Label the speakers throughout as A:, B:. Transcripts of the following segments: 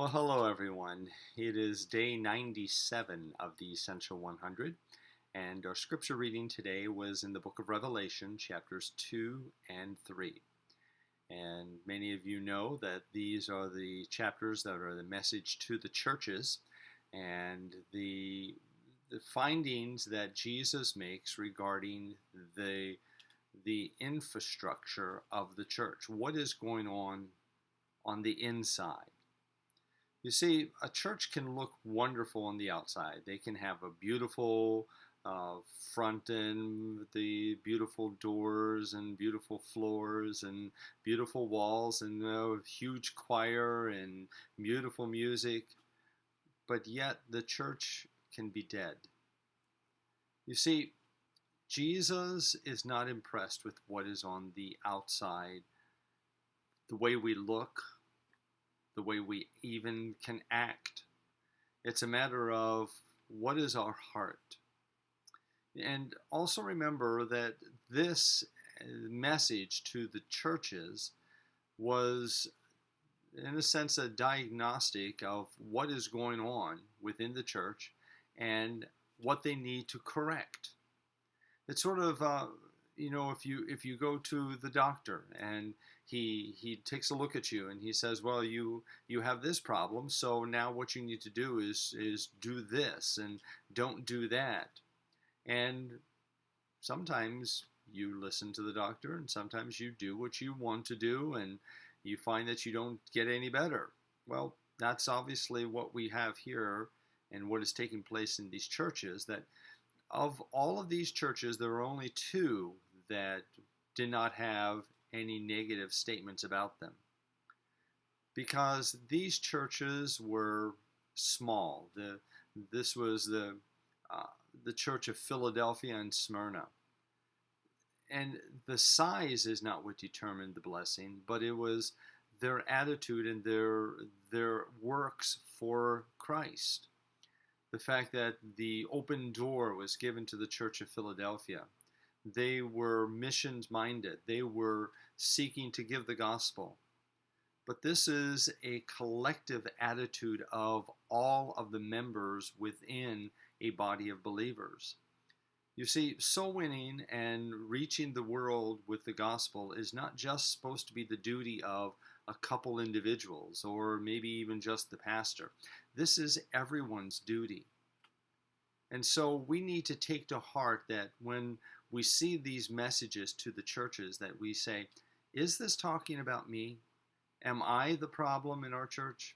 A: Well, hello everyone. It is day 97 of the Essential 100, and our scripture reading today was in the book of Revelation, chapters 2 and 3. And many of you know that these are the chapters that are the message to the churches and the findings that Jesus makes regarding the infrastructure of the church. What is going on the inside? You see, a church can look wonderful on the outside. They can have a beautiful front end, the beautiful doors and beautiful floors and beautiful walls and a huge choir and beautiful music, but yet the church can be dead. You see, Jesus is not impressed with what is on the outside, the way we look, the way we even can act. It's a matter of what is our heart. And also remember that this message to the churches was, in a sense, a diagnostic of what is going on within the church and what they need to correct. It's sort of, if you go to the doctor and he takes a look at you and he says, well, you have this problem, so now what you need to do is do this and don't do that. And sometimes you listen to the doctor and sometimes you do what you want to do and you find that you don't get any better. Well, that's obviously what we have here and what is taking place in these churches, that of all of these churches, there are only two that did not have any negative statements about them, because these churches were small. This was the church of Philadelphia and Smyrna, and the size is not what determined the blessing, but it was their attitude and their works for Christ. The fact that the open door was given to the church of Philadelphia. They were missions minded. They were seeking to give the gospel. But this is a collective attitude of all of the members within a body of believers. You see, soul winning and reaching the world with the gospel is not just supposed to be the duty of a couple individuals or maybe even just the pastor. This is everyone's duty. And so we need to take to heart that when we see these messages to the churches, that we say, is this talking about me? Am I the problem in our church?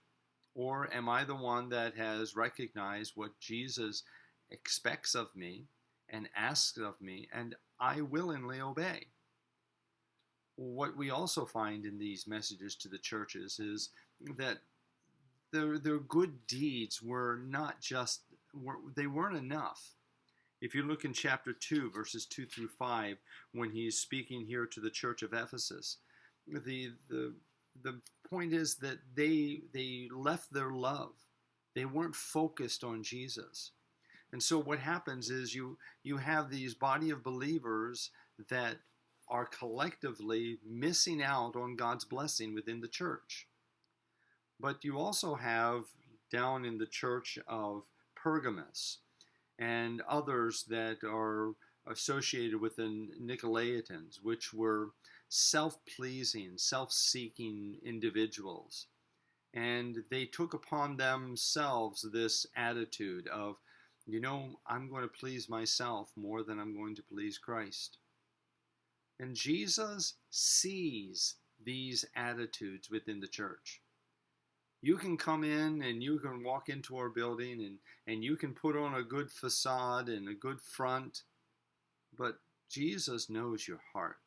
A: Or am I the one that has recognized what Jesus expects of me and asks of me, and I willingly obey? What we also find in these messages to the churches is that their good deeds were not just, they weren't enough. If you look in chapter 2, verses 2 through 5, when he's speaking here to the church of Ephesus, the point is that they left their love. They weren't focused on Jesus. And so what happens is you have these body of believers that are collectively missing out on God's blessing within the church. But you also have down in the church of Pergamos and others that are associated with the Nicolaitans, which were self-pleasing, self-seeking individuals. And they took upon themselves this attitude of, I'm going to please myself more than I'm going to please Christ. And Jesus sees these attitudes within the church. You can come in and you can walk into our building and you can put on a good facade and a good front, but Jesus knows your heart.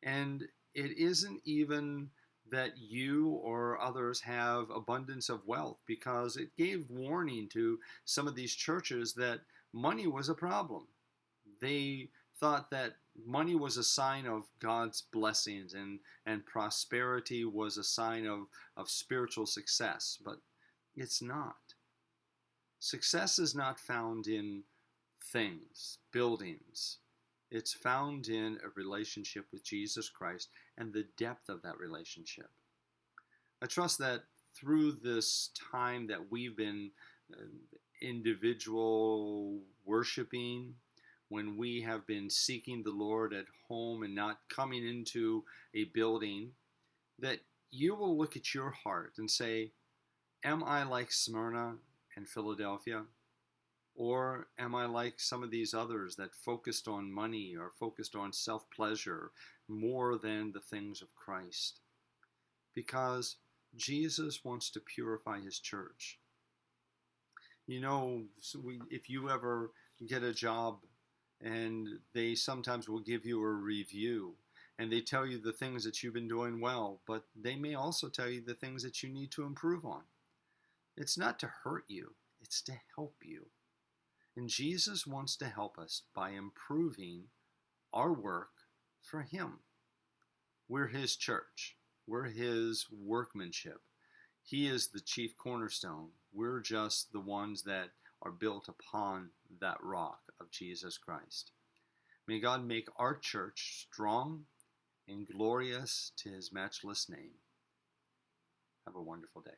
A: And it isn't even that you or others have abundance of wealth, because it gave warning to some of these churches that money was a problem. They thought that money was a sign of God's blessings and prosperity was a sign of spiritual success, but it's not. Success is not found in things, buildings. It's found in a relationship with Jesus Christ and the depth of that relationship. I trust that through this time that we've been uh, individual worshiping, when we have been seeking the Lord at home and not coming into a building, that you will look at your heart and say, am I like Smyrna and Philadelphia? Or am I like some of these others that focused on money or focused on self-pleasure more than the things of Christ? Because Jesus wants to purify his church. You know, if you ever get a job and they sometimes will give you a review and they tell you the things that you've been doing well, but they may also tell you the things that you need to improve on. It's not to hurt you, it's to help you. And Jesus wants to help us by improving our work for him. We're his church. We're his workmanship. He is the chief cornerstone. We're just the ones that are built upon that rock of Jesus Christ. May God make our church strong and glorious to his matchless name. Have a wonderful day.